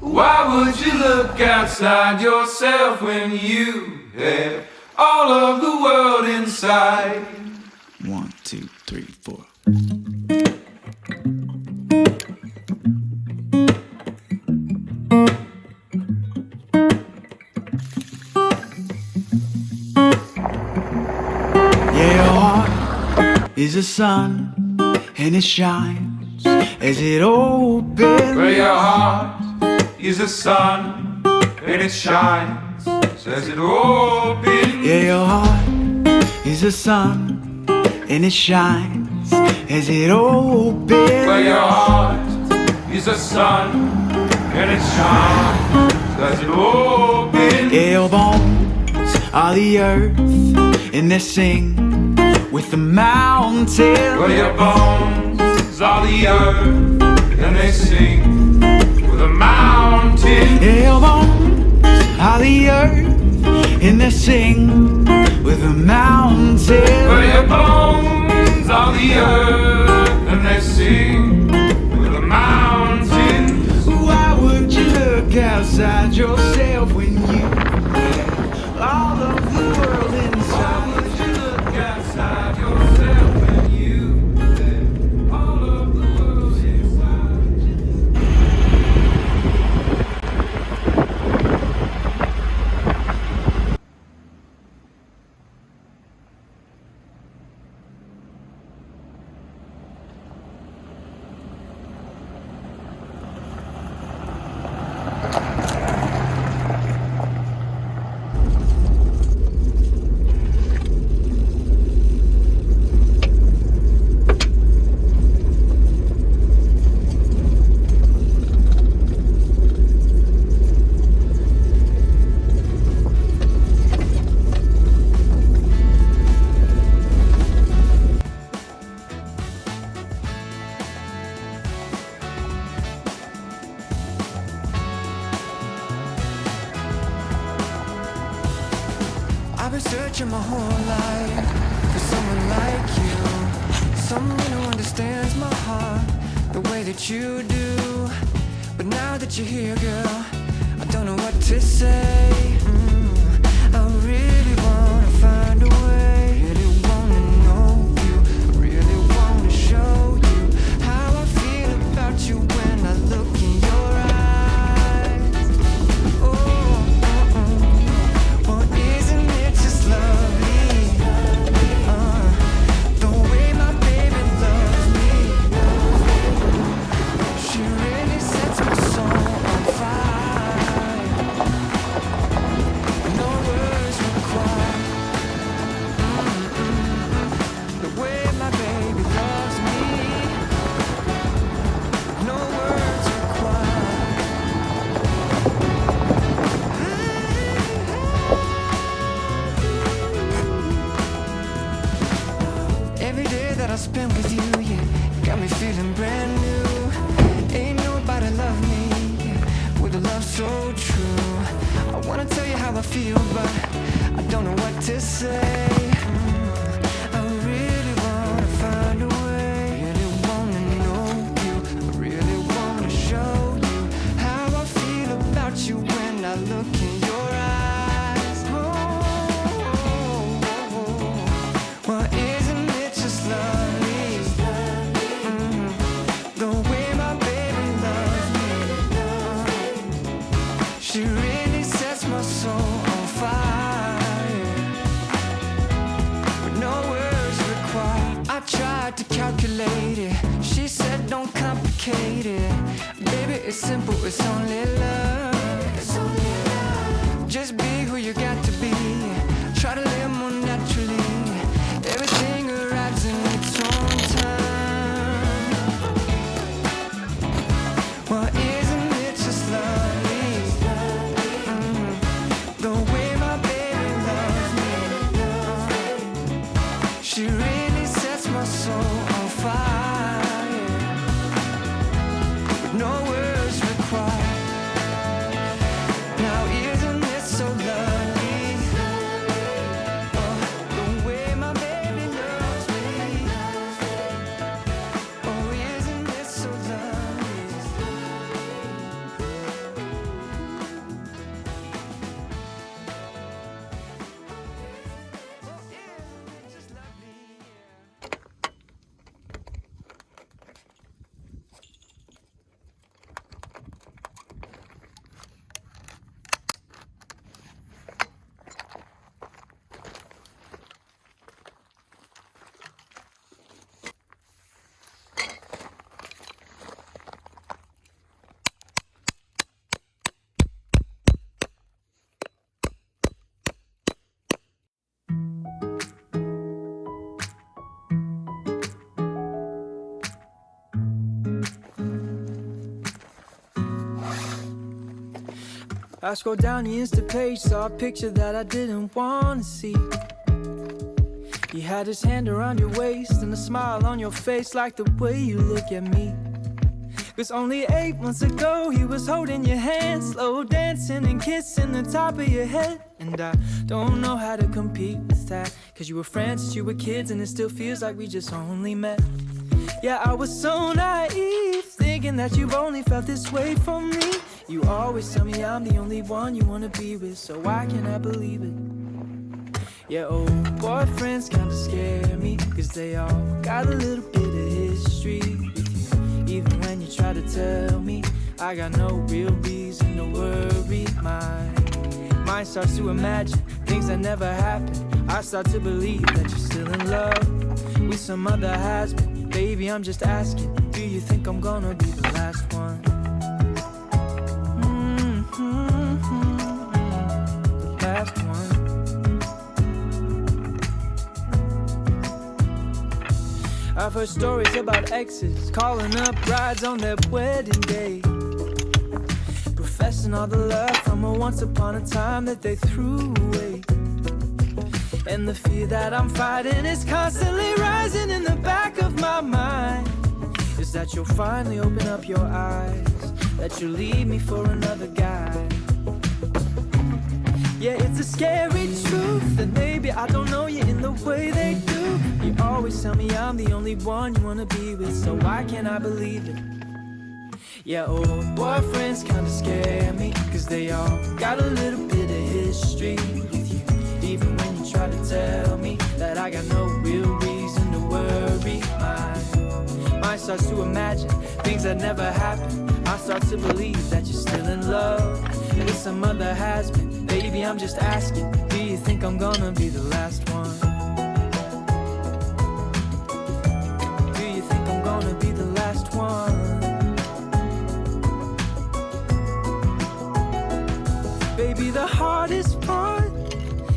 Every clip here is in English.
Why would you look outside yourself when you have all of the world inside? 1, 2, 3, 4. Yeah, your heart is a sun, and it shines as it opens. Well, your heart is a sun, and it shines as it opens. Yeah, your heart is a sun, and it shines as it opens. Well, your heart is a sun, and it shines as it opens. Yeah, your bones are the earth, and they sing with the mountains. Well, your bones are the earth, and they sing with the mountains. Yeah, your bones are the earth, and they sing with the mountains. Well, your bones are the earth, and they sing with the mountains. Why would you look outside yourself when you have all of the world inside? Why would you look outside yourself when you have all of the world inside? I've been searching my whole life for someone like you, someone who understands my heart the way that you do. But now that you're here, girl, I don't know what to say. I really wanna find a way, really wanna know you, I really wanna show you how I feel about you when I look in your eyes. Well, isn't it just lovely? The way my baby loves me. She really sets my soul on fire. No words required. The way my baby loves me. No words required. Every day that I spend with you, yeah, got me feeling brand new. Ain't nobody love me, yeah, with a love so true. I wanna tell you how I feel, but I don't know what to say. I really wanna find a way, really wanna know you, I really wanna show you how I feel about you when I look in your eyes. Well, isn't it just lovely? The way my baby loves me. She really sets my soul on fire. With no words required. I tried to calculate it. She said don't complicate it. Baby, it's simple, it's only love. It's only love. Just be who you got to be. Try to live more naturally. Everything arrives in its own time. Well, isn't it just lovely? The way my baby loves me. She really sets my soul on fire. With no words required. Now isn't it so lovely? I scrolled down the Insta page, saw a picture that I didn't want to see. He had his hand around your waist and a smile on your face, like the way you look at me. 'Cause only 8 months ago he was holding your hand, slow dancing and kissing the top of your head. And I don't know how to compete with that, 'cause you were friends since you were kids and it still feels like we just only met. Yeah, I was so naive, thinking that you've only felt this way for me. You always tell me I'm the only one you wanna be with, so why can't I believe it? Yeah, old boyfriends kinda scare me, 'cause they all got a little bit of history with you. Even when you try to tell me I got no real reason to worry. My mind starts to imagine things that never happened. I start to believe that you're still in love with some other has-been. Baby, I'm just asking, do you think I'm gonna be the last one? The last one. I've heard stories about exes calling up brides on their wedding day, professing all the love from a once upon a time that they threw away. And the fear that I'm fighting is constantly rising in the back of my mind, is that you'll finally open up your eyes, that you'll leave me for another guy. Yeah, it's a scary truth that maybe I don't know you in the way they do. You always tell me I'm the only one you wanna be with, so why can't I believe it? Yeah, old boyfriends kinda scare me, 'cause they all got a little bit of history with you. Even when you try to tell me that I got no real reason to worry. My mind starts to imagine things that never happened. I start to believe that you're still in love with some other has-been. Baby, I'm just asking, do you think I'm gonna be the last one? Do you think I'm gonna be the last one? Baby, the hardest part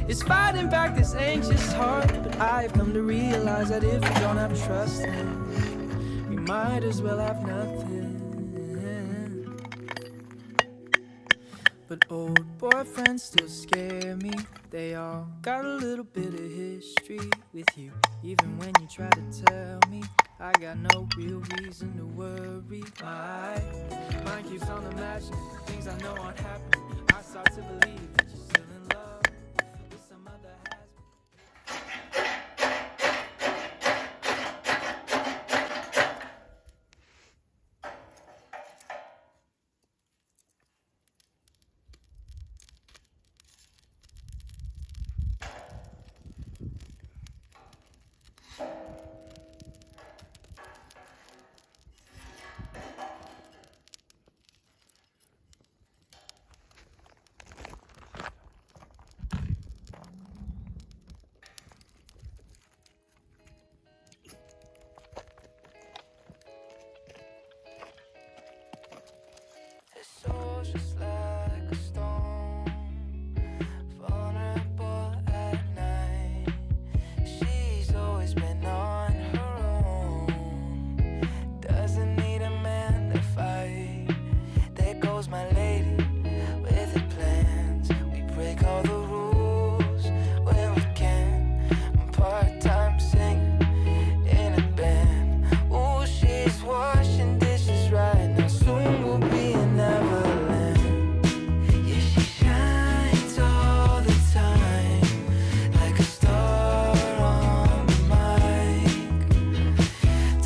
is fighting back this anxious heart. But I've come to realize that if we don't have trust, then we might as well have nothing. But old boyfriends still scare me. They all got a little bit of history with you. Even when you try to tell me I got no real reason to worry. My mind keeps on imagining things I know aren't happening. I start to believe that you're still in love with some other has-been. Soul's just like a stone, vulnerable at night. She's always been on her own, doesn't need a man to fight. There goes my lady with her plans. We break all the rules when we can. I'm part-time singer in a band. Ooh, she's washing dishes right now. Soon we'll be in Neverland. Yeah, she shines all the time, like a star on the mic.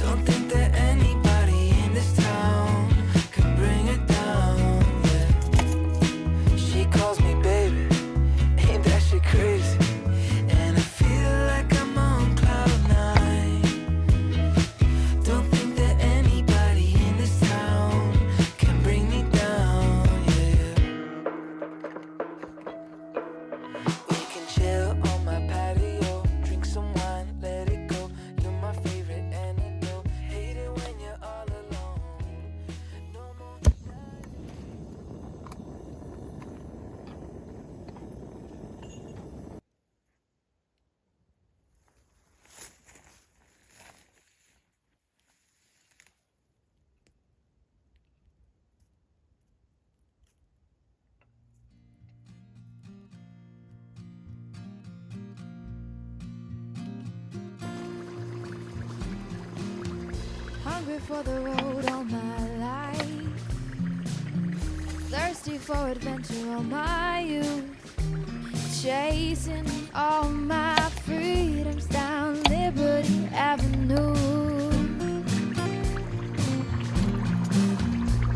Don't think that anybody in this town can bring her down, yeah. hungry for the road all my life, thirsty for adventure all my youth, chasing all my freedoms down Liberty Avenue.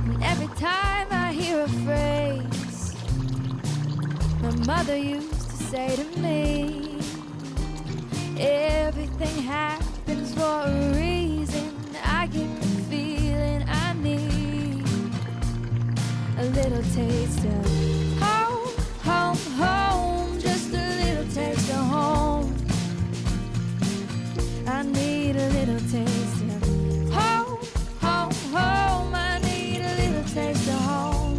And every time I hear a phrase my mother used to say to me, everything happens for a reason, I get the feeling I need a little taste of home, home, home, just a little taste of home. I need a little taste of home, home, home. I need a little taste of home.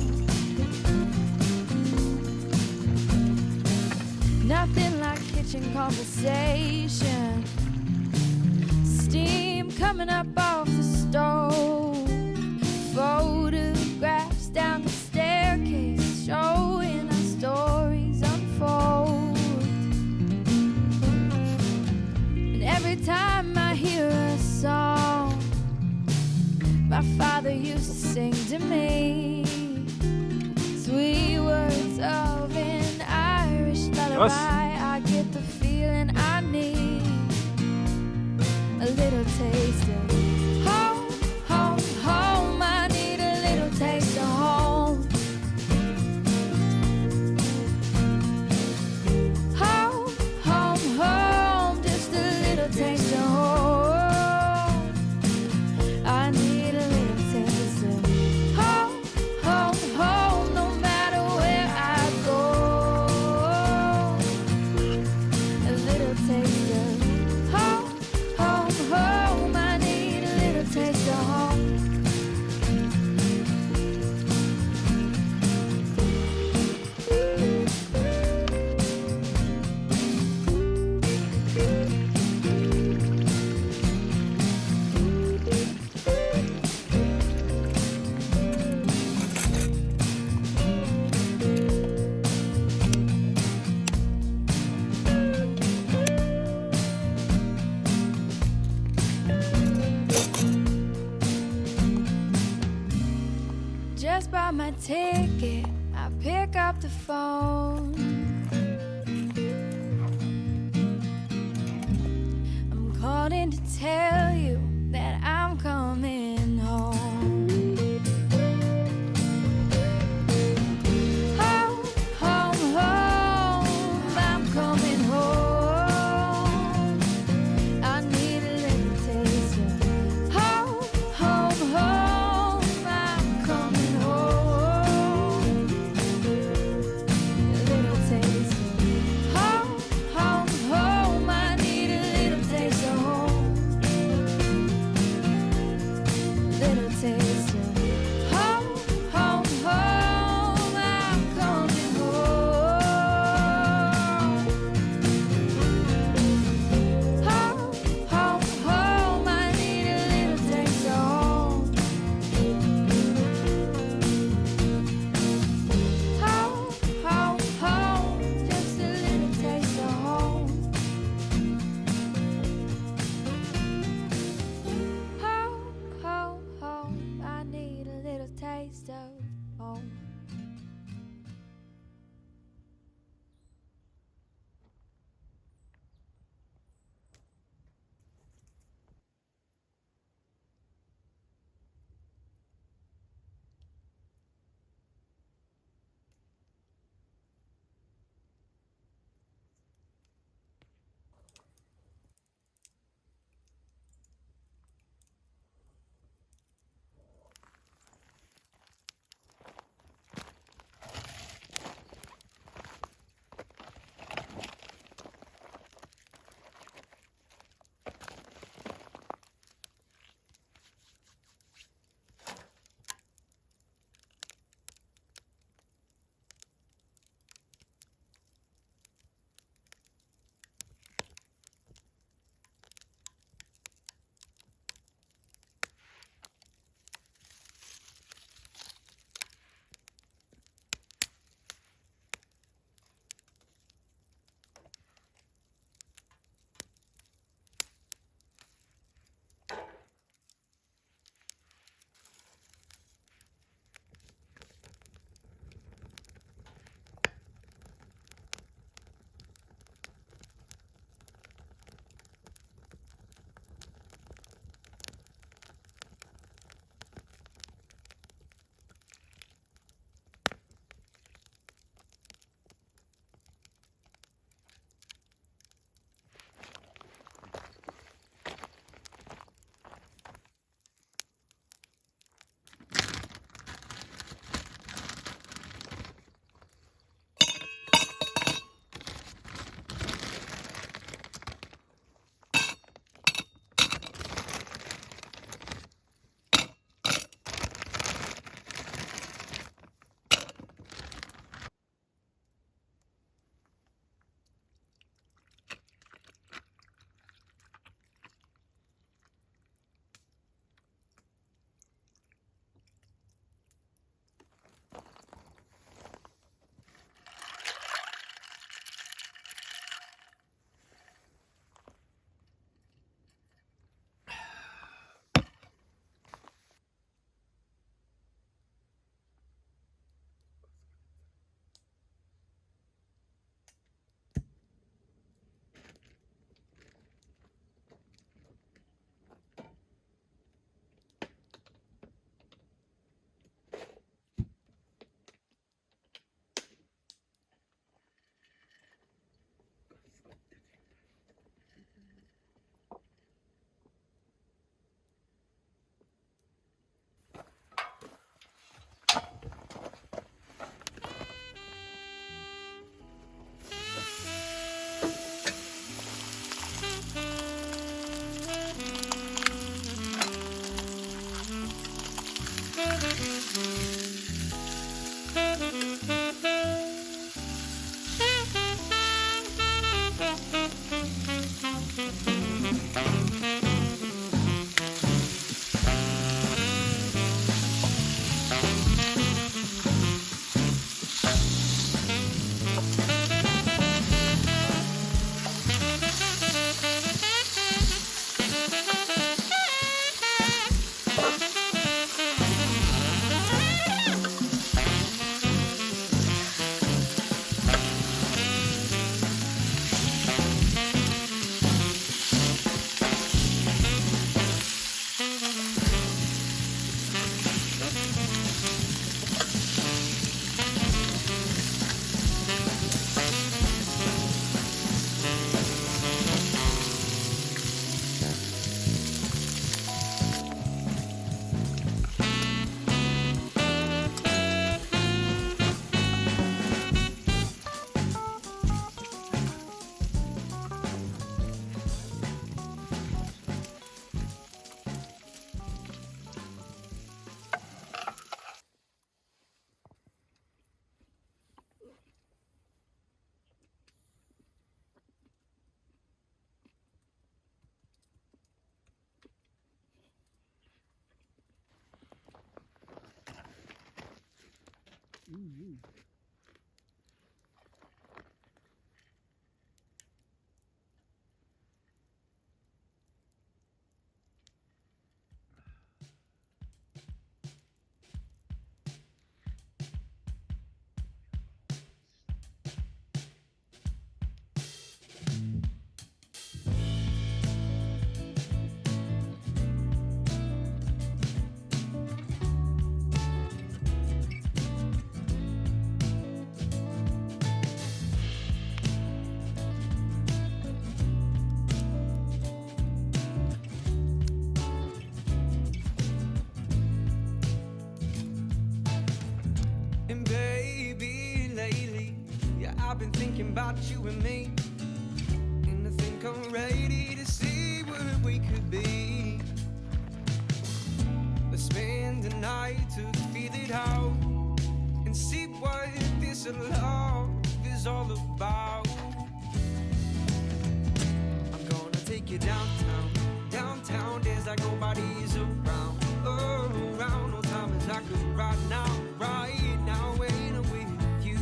Nothing like kitchen conversation, steam coming up off the stove, photographs down the staircase showing our stories unfold. And every time I hear a song my father used to sing to me, sweet words of an Irish lullaby, I get the feeling I need a little taste of home, home, home. I need a little taste of home. Home, home, home, just a little taste of home. I need a little taste of home, home, home, no matter where I go. A little taste of home, home, home. I need a little taste of home. Just buy my ticket, I pick up the phone. I'm calling to tell you that I'm coming home. Home, home, home, I'm coming home. I need a little taste of home, home, home, I'm coming home. A little taste of home, home, home, I need a little taste of home. And baby, lately, yeah, I've been thinking about you and me. And I think I'm ready to see what we could be. Let's spend the night to feel it out and see what this love is all about. I'm gonna take you downtown, downtown. There's like nobody's around, around. No time is like us right now, right now when I'm with you.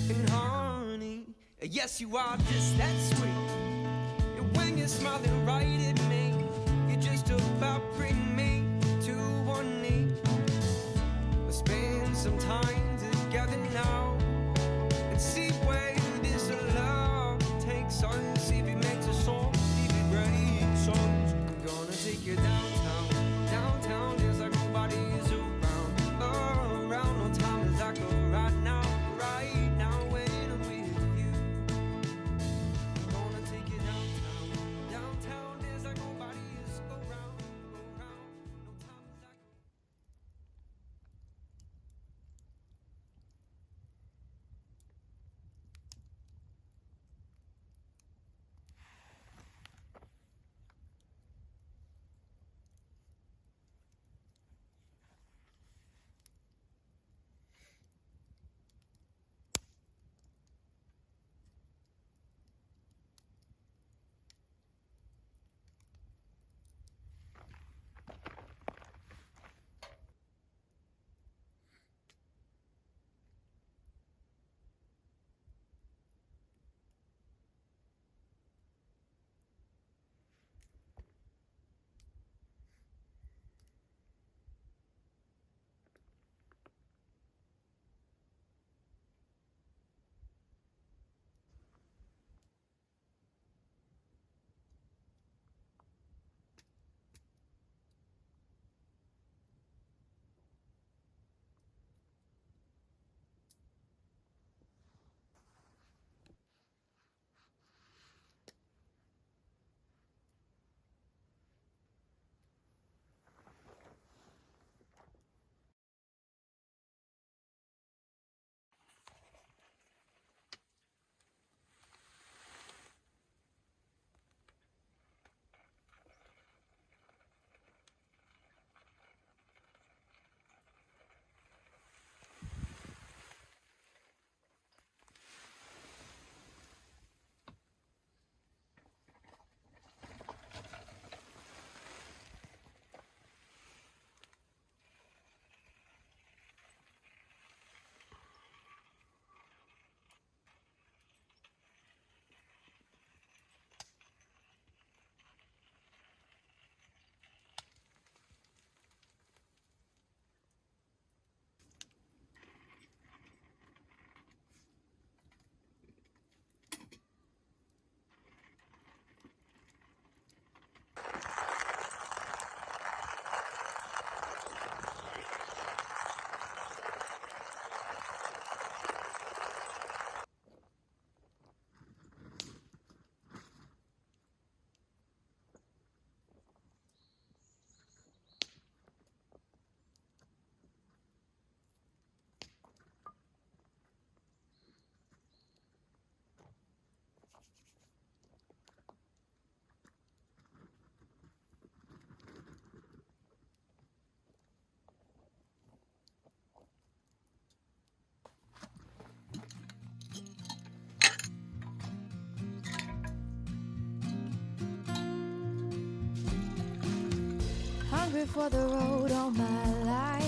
And honey, yes you are just that sweet. And when you're smiling right at me, you just about bring me to one knee. Let's spend some time together now and see where this love takes us. See if it makes us all, if it breaks us. I'm gonna take you downtown, downtown. There's like nobody's around, around. No time is like a right now, right now when I'm with you. I'm gonna take you downtown, downtown. There's like nobody is around, around. No time is like. hungry for the road all my life,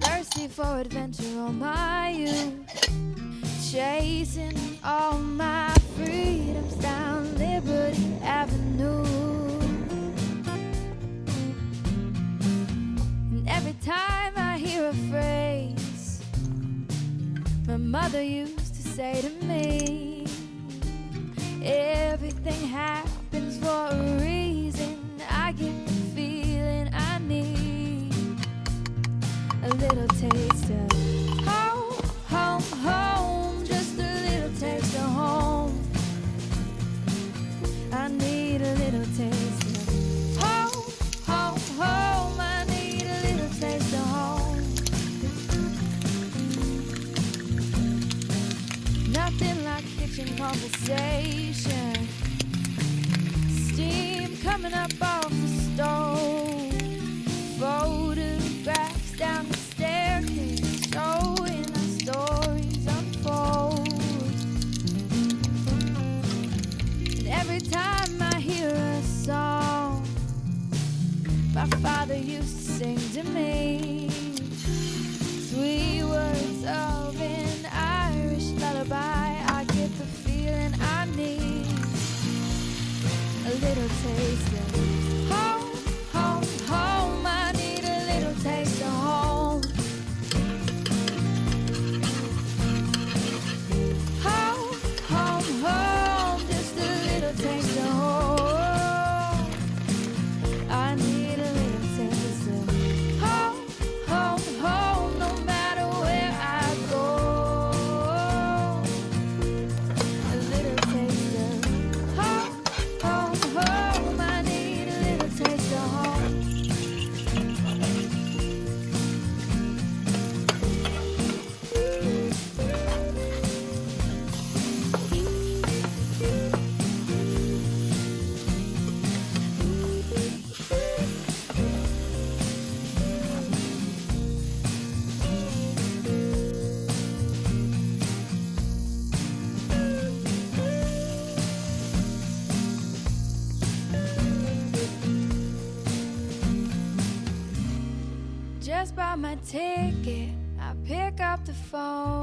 thirsty for adventure all my youth, chasing all my freedoms down Liberty Avenue. And every time I hear a phrase my mother used to say to me, everything happens for a reason, I get the feeling I need a little taste of home, home, home, just a little taste of home. I need a little taste of home, home, home. I need a little taste of home. Nothing like kitchen conversation, steam coming up off the stove, photographs down the staircase showing our stories unfold. And every time I hear a song my father used to sing to me, sweet words of an Irish lullaby, I get the feeling I need a little taste of home, home, home. I need a little taste of home. Home, home, home, just a little taste of home. I need a little taste of home, home, home, no matter where I go. A little taste of home, home, home. I need a little taste of home. Just bought my ticket, I pick up the phone.